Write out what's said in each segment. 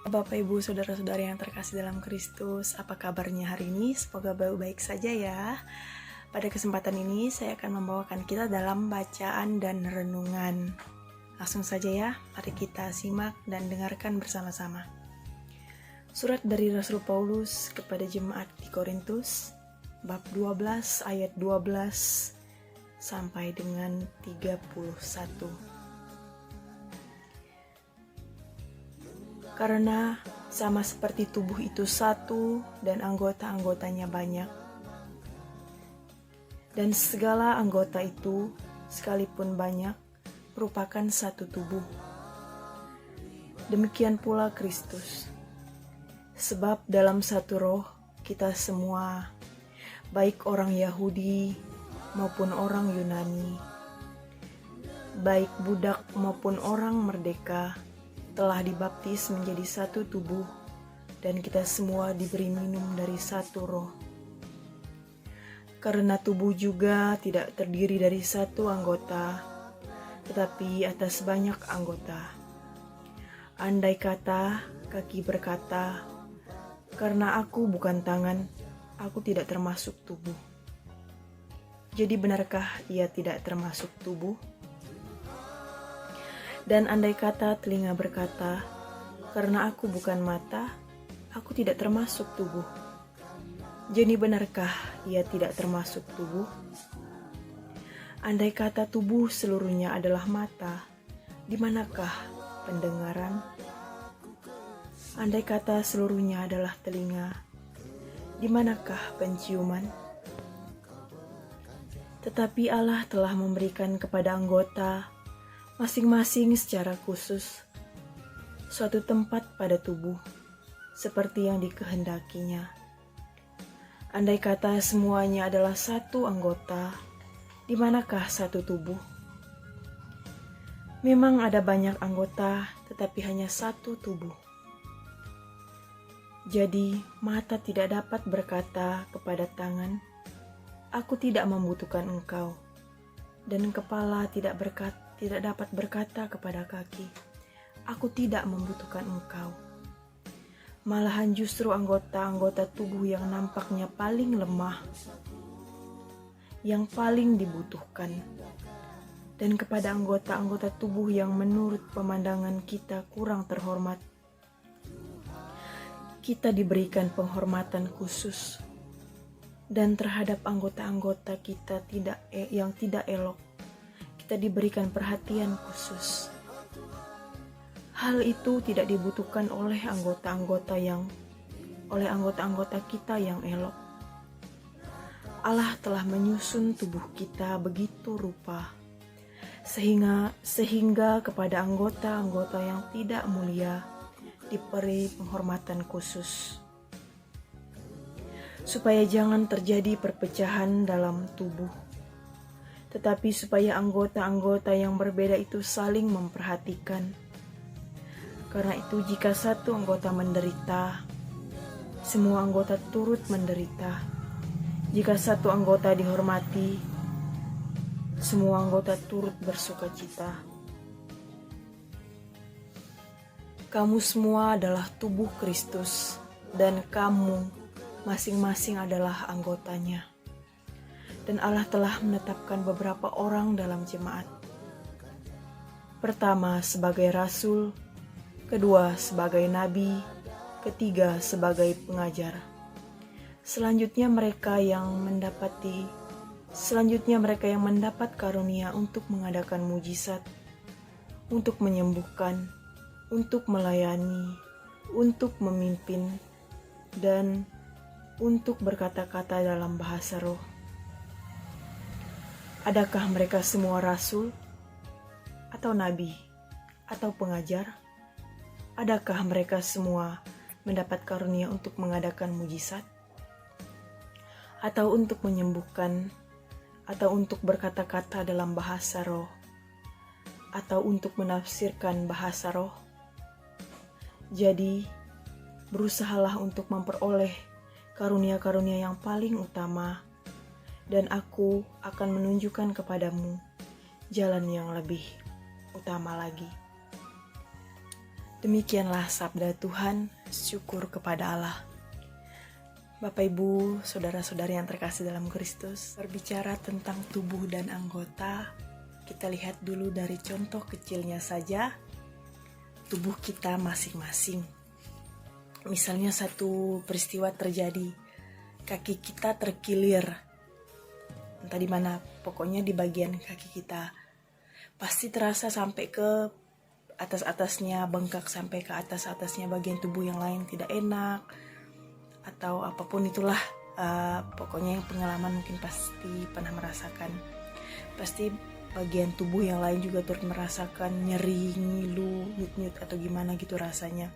Bapak, Ibu, Saudara-saudara yang terkasih dalam Kristus, apa kabarnya hari ini? Semoga baik-baik saja ya. Pada kesempatan ini saya akan membawakan kita dalam bacaan dan renungan. Langsung saja ya, mari kita simak dan dengarkan bersama-sama. Surat dari Rasul Paulus kepada jemaat di Korintus, bab 12 ayat 12 sampai dengan 31. Karena sama seperti tubuh itu satu dan anggota-anggotanya banyak, dan segala anggota itu sekalipun banyak merupakan satu tubuh. Demikian pula Kristus. Sebab dalam satu roh kita semua, baik orang Yahudi maupun orang Yunani, baik budak maupun orang merdeka, telah dibaptis menjadi satu tubuh, dan kita semua diberi minum dari satu roh. Karena tubuh juga tidak terdiri dari satu anggota, tetapi atas banyak anggota. Andai kata kaki berkata, "Karena aku bukan tangan, aku tidak termasuk tubuh." Jadi benarkah ia tidak termasuk tubuh? Dan andai kata telinga berkata, "Karena aku bukan mata, aku tidak termasuk tubuh." Jadi benarkah ia tidak termasuk tubuh? Andai kata tubuh seluruhnya adalah mata, di manakah pendengaran? Andai kata seluruhnya adalah telinga, di manakah penciuman? Tetapi Allah telah memberikan kepada anggota masing-masing secara khusus suatu tempat pada tubuh, seperti yang dikehendakinya. Andai kata semuanya adalah satu anggota, di manakah satu tubuh? Memang ada banyak anggota, tetapi hanya satu tubuh. Jadi mata tidak dapat berkata kepada tangan, "Aku tidak membutuhkan engkau," dan kepala tidak dapat berkata kepada kaki, "Aku tidak membutuhkan engkau." Malahan justru anggota-anggota tubuh yang nampaknya paling lemah, yang paling dibutuhkan, dan kepada anggota-anggota tubuh yang menurut pemandangan kita kurang terhormat, kita diberikan penghormatan khusus, dan terhadap anggota-anggota kita yang tidak elok, kita diberikan perhatian khusus. Hal itu tidak dibutuhkan oleh anggota-anggota kita yang elok. Allah telah menyusun tubuh kita begitu rupa, sehingga kepada anggota-anggota yang tidak mulia diberi penghormatan khusus, supaya jangan terjadi perpecahan dalam tubuh, tetapi supaya anggota-anggota yang berbeda itu saling memperhatikan. Karena itu jika satu anggota menderita, semua anggota turut menderita. Jika satu anggota dihormati, semua anggota turut bersukacita. Kamu semua adalah tubuh Kristus, dan kamu masing-masing adalah anggotanya. Dan Allah telah menetapkan beberapa orang dalam jemaat. Pertama sebagai rasul, kedua sebagai nabi, ketiga sebagai pengajar. Selanjutnya mereka yang mendapat karunia untuk mengadakan mujizat, untuk menyembuhkan, untuk melayani, untuk memimpin, dan untuk berkata-kata dalam bahasa roh. Adakah mereka semua rasul, atau nabi, atau pengajar? Adakah mereka semua mendapat karunia untuk mengadakan mujizat, atau untuk menyembuhkan, atau untuk berkata-kata dalam bahasa roh, atau untuk menafsirkan bahasa roh? Jadi, berusahalah untuk memperoleh karunia-karunia yang paling utama, dan aku akan menunjukkan kepadamu jalan yang lebih utama lagi. Demikianlah sabda Tuhan, syukur kepada Allah. Bapak, Ibu, saudara-saudari yang terkasih dalam Kristus, berbicara tentang tubuh dan anggota, kita lihat dulu dari contoh kecilnya saja, tubuh kita masing-masing. Misalnya satu peristiwa terjadi, kaki kita terkilir, entah di mana, pokoknya di bagian kaki kita. Pasti terasa sampai ke atas-atasnya, bengkak sampai ke atas-atasnya bagian tubuh yang lain tidak enak, atau apapun itulah, pokoknya yang pengalaman mungkin pasti pernah merasakan. Pasti bagian tubuh yang lain juga turut merasakan nyeri, ngilu, nyut-nyut atau gimana gitu rasanya.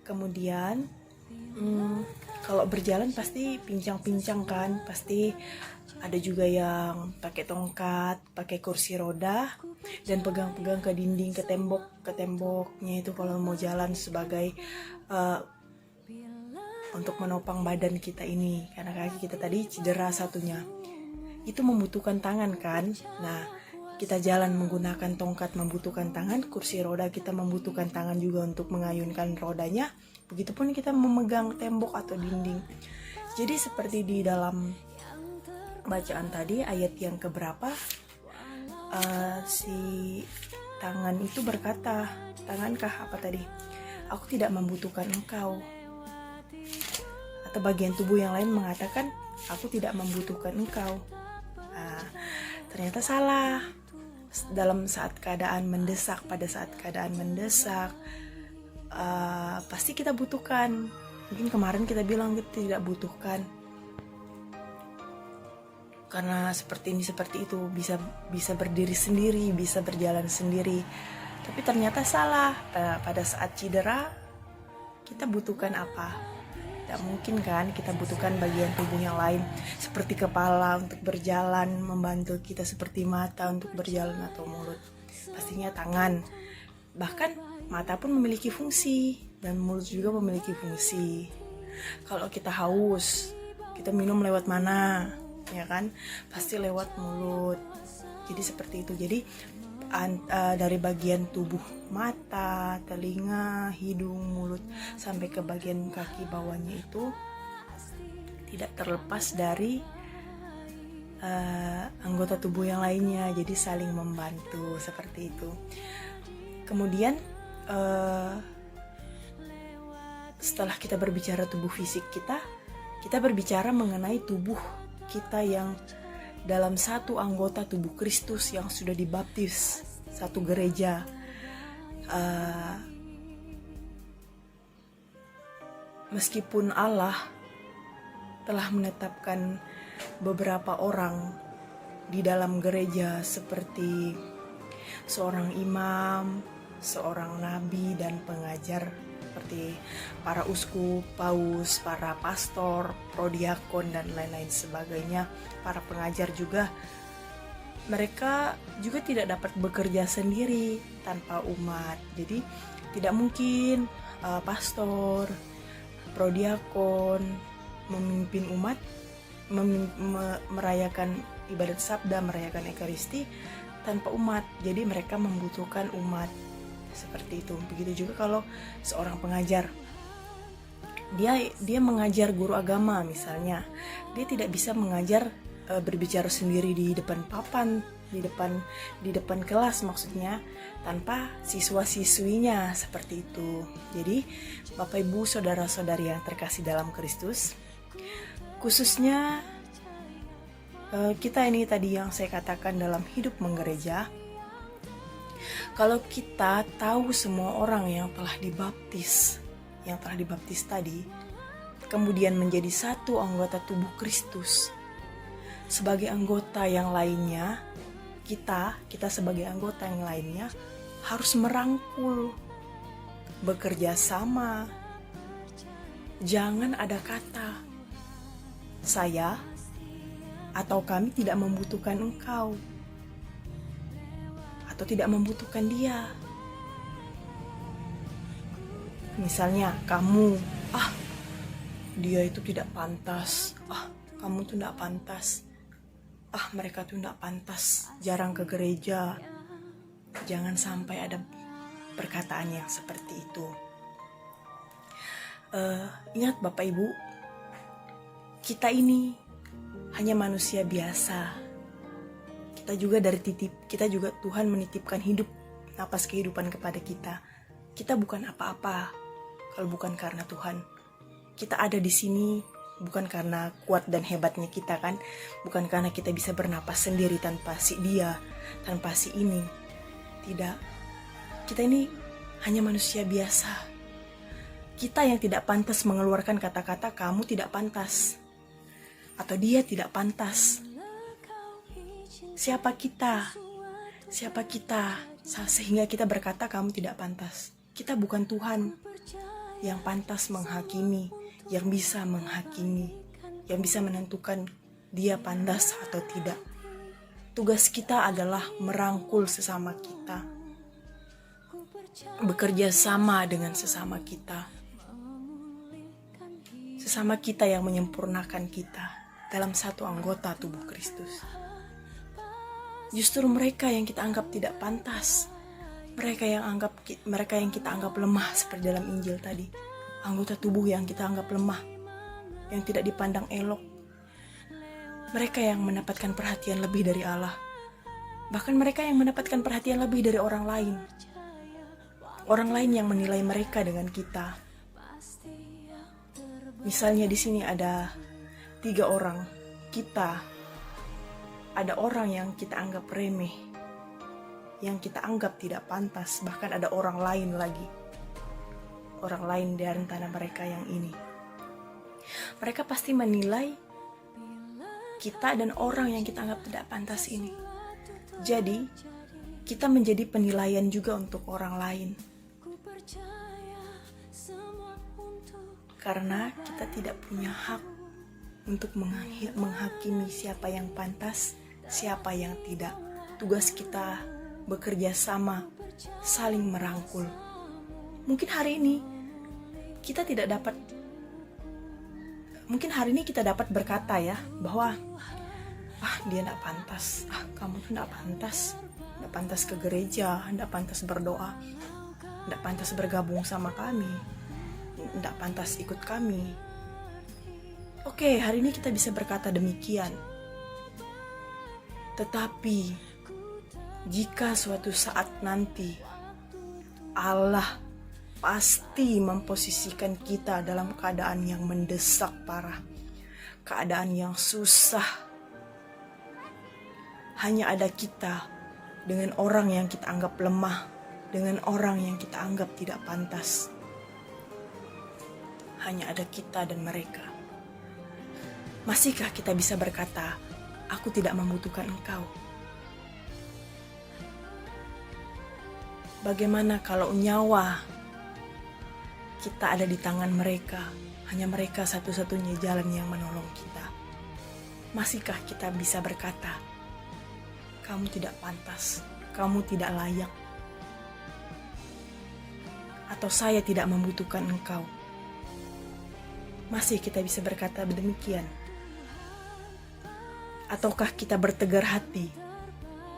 Kemudian kalau berjalan pasti pincang-pincang kan, pasti ada juga yang pakai tongkat, pakai kursi roda, dan pegang-pegang ke dinding, ke temboknya itu kalau mau jalan sebagai untuk menopang badan kita ini, karena kaki kita tadi cedera satunya. Itu membutuhkan tangan kan. Nah, kita jalan menggunakan tongkat membutuhkan tangan, kursi roda kita membutuhkan tangan juga untuk mengayunkan rodanya. Begitupun kita memegang tembok atau dinding. Jadi seperti di dalam bacaan tadi, ayat yang keberapa, si tangan itu berkata, tangankah apa tadi? Aku tidak membutuhkan engkau. Atau bagian tubuh yang lain mengatakan, aku tidak membutuhkan engkau. Ternyata salah. Dalam saat keadaan mendesak, pada saat keadaan mendesak, pasti kita butuhkan. Mungkin kemarin kita bilang kita tidak butuhkan, karena seperti ini seperti itu, bisa berdiri sendiri, bisa berjalan sendiri. Tapi ternyata salah. Pada saat cedera kita butuhkan apa? Tidak mungkin kan kita butuhkan bagian tubuh yang lain seperti kepala untuk berjalan, membantu kita seperti mata untuk berjalan atau mulut. Pastinya tangan. Bahkan mata pun memiliki fungsi dan mulut juga memiliki fungsi. Kalau kita haus, kita minum lewat mana? Ya kan? Pasti lewat mulut. Jadi seperti itu. Jadi dari bagian tubuh mata, telinga, hidung, mulut sampai ke bagian kaki bawahnya itu tidak terlepas dari anggota tubuh yang lainnya. Jadi saling membantu seperti itu. Kemudian setelah kita berbicara tubuh fisik kita berbicara mengenai tubuh kita yang dalam satu anggota tubuh Kristus yang sudah dibaptis, satu gereja. Meskipun Allah telah menetapkan beberapa orang di dalam gereja seperti seorang imam, seorang nabi dan pengajar, seperti para uskup, paus, para pastor, prodiakon dan lain-lain sebagainya, para pengajar juga. Mereka juga tidak dapat bekerja sendiri tanpa umat. Jadi tidak mungkin pastor, prodiakon memimpin umat, merayakan ibadat sabda, merayakan ekaristi tanpa umat. Jadi mereka membutuhkan umat. Seperti itu. Begitu juga kalau seorang pengajar, dia mengajar guru agama misalnya, dia tidak bisa mengajar berbicara sendiri di depan papan, di depan kelas maksudnya, tanpa siswa-siswinya, seperti itu. Jadi Bapak Ibu saudara-saudari yang terkasih dalam Kristus, khususnya kita ini tadi yang saya katakan dalam hidup menggereja, kalau kita tahu semua orang yang telah dibaptis tadi, kemudian menjadi satu anggota tubuh Kristus, sebagai anggota yang lainnya, kita sebagai anggota yang lainnya harus merangkul, bekerja sama. Jangan ada kata, saya atau kami tidak membutuhkan engkau, atau tidak membutuhkan dia. Misalnya kamu, dia itu tidak pantas, kamu tuh tidak pantas, mereka tuh tidak pantas, jarang ke gereja, Jangan sampai ada perkataan yang seperti itu. Ingat Bapak Ibu, kita ini hanya manusia biasa. Kita juga Tuhan menitipkan hidup, napas kehidupan kepada kita. Kita bukan apa-apa kalau bukan karena Tuhan. Kita ada di sini bukan karena kuat dan hebatnya kita kan, bukan karena kita bisa bernapas sendiri tanpa si dia, tanpa si ini. Tidak. Kita ini hanya manusia biasa. Kita yang tidak pantas mengeluarkan kata-kata kamu tidak pantas atau dia tidak pantas. Siapa kita? Sehingga kita berkata kamu tidak pantas. Kita bukan Tuhan yang pantas menghakimi, yang bisa menghakimi, yang bisa menentukan dia pantas atau tidak. Tugas kita adalah merangkul sesama kita, bekerja sama dengan sesama kita yang menyempurnakan kita dalam satu anggota tubuh Kristus. Justru mereka yang kita anggap tidak pantas, mereka yang kita anggap lemah seperti dalam Injil tadi, anggota tubuh yang kita anggap lemah, yang tidak dipandang elok, mereka yang mendapatkan perhatian lebih dari Allah, bahkan mereka yang mendapatkan perhatian lebih dari orang lain yang menilai mereka dengan kita. Misalnya di sini ada 3 orang kita, ada orang yang kita anggap remeh, yang kita anggap tidak pantas, bahkan ada orang lain di antara mereka yang ini. Mereka pasti menilai kita dan orang yang kita anggap tidak pantas ini. Jadi, kita menjadi penilaian juga untuk orang lain. Karena kita tidak punya hak untuk menghakimi siapa yang pantas, siapa yang tidak. Tugas kita bekerja sama, saling merangkul. Mungkin hari ini kita dapat berkata ya, bahwa dia tidak pantas, kamu tuh tidak pantas ke gereja, tidak pantas berdoa, tidak pantas bergabung sama kami, tidak pantas ikut kami. Oke, hari ini kita bisa berkata demikian. Tetapi jika suatu saat nanti Allah pasti memposisikan kita dalam keadaan yang mendesak parah, keadaan yang susah, hanya ada kita dengan orang yang kita anggap lemah, dengan orang yang kita anggap tidak pantas. Hanya ada kita dan mereka. Masihkah kita bisa berkata, aku tidak membutuhkan engkau? Bagaimana kalau nyawa kita ada di tangan mereka, hanya mereka satu-satunya jalan yang menolong kita? Masihkah kita bisa berkata, kamu tidak pantas, kamu tidak layak, atau saya tidak membutuhkan engkau? Masih kita bisa berkata demikian? Ataukah kita bertegar hati,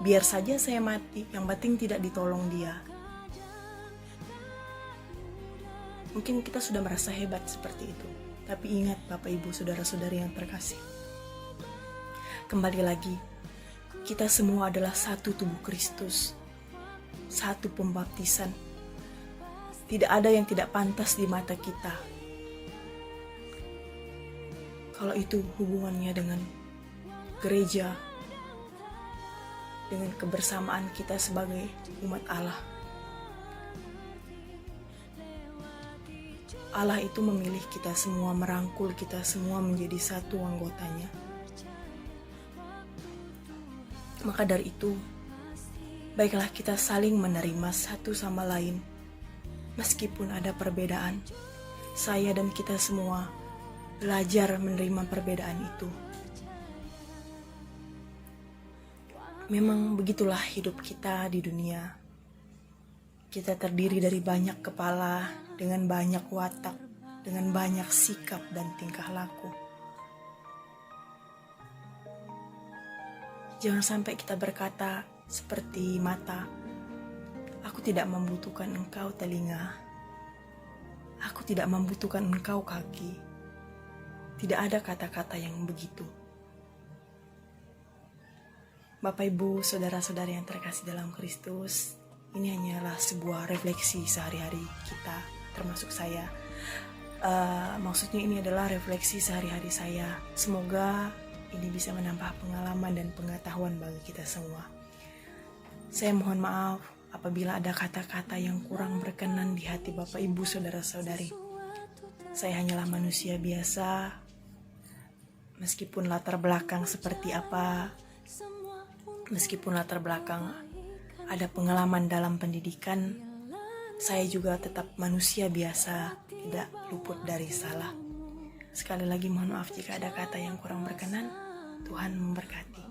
biar saja saya mati, yang penting tidak ditolong dia? Mungkin kita sudah merasa hebat seperti itu. Tapi ingat Bapak Ibu saudara-saudari yang terkasih, kembali lagi, kita semua adalah satu tubuh Kristus, satu pembaptisan. Tidak ada yang tidak pantas di mata kita. Kalau itu hubungannya dengan gereja, dengan kebersamaan kita sebagai umat Allah. Allah itu memilih kita semua, merangkul kita semua menjadi satu anggotanya. Maka dari itu, baiklah kita saling menerima satu sama lain. Meskipun ada perbedaan, saya dan kita semua belajar menerima perbedaan itu. Memang begitulah hidup kita di dunia. Kita terdiri dari banyak kepala, dengan banyak watak, dengan banyak sikap dan tingkah laku. Jangan sampai kita berkata seperti mata, tidak membutuhkan engkau telinga. Aku tidak membutuhkan engkau kaki. Tidak ada kata-kata yang begitu. Bapak, Ibu, saudara-saudara yang terkasih dalam Kristus, ini hanyalah sebuah refleksi sehari-hari kita, termasuk saya. Maksudnya ini adalah refleksi sehari-hari saya. Semoga ini bisa menambah pengalaman dan pengetahuan bagi kita semua. Saya mohon maaf apabila ada kata-kata yang kurang berkenan di hati Bapak, Ibu, saudara-saudari. Saya hanyalah manusia biasa, meskipun latar belakang seperti apa, meskipun latar belakang ada pengalaman dalam pendidikan, saya juga tetap manusia biasa, tidak luput dari salah. Sekali lagi mohon maaf jika ada kata yang kurang berkenan. Tuhan memberkati.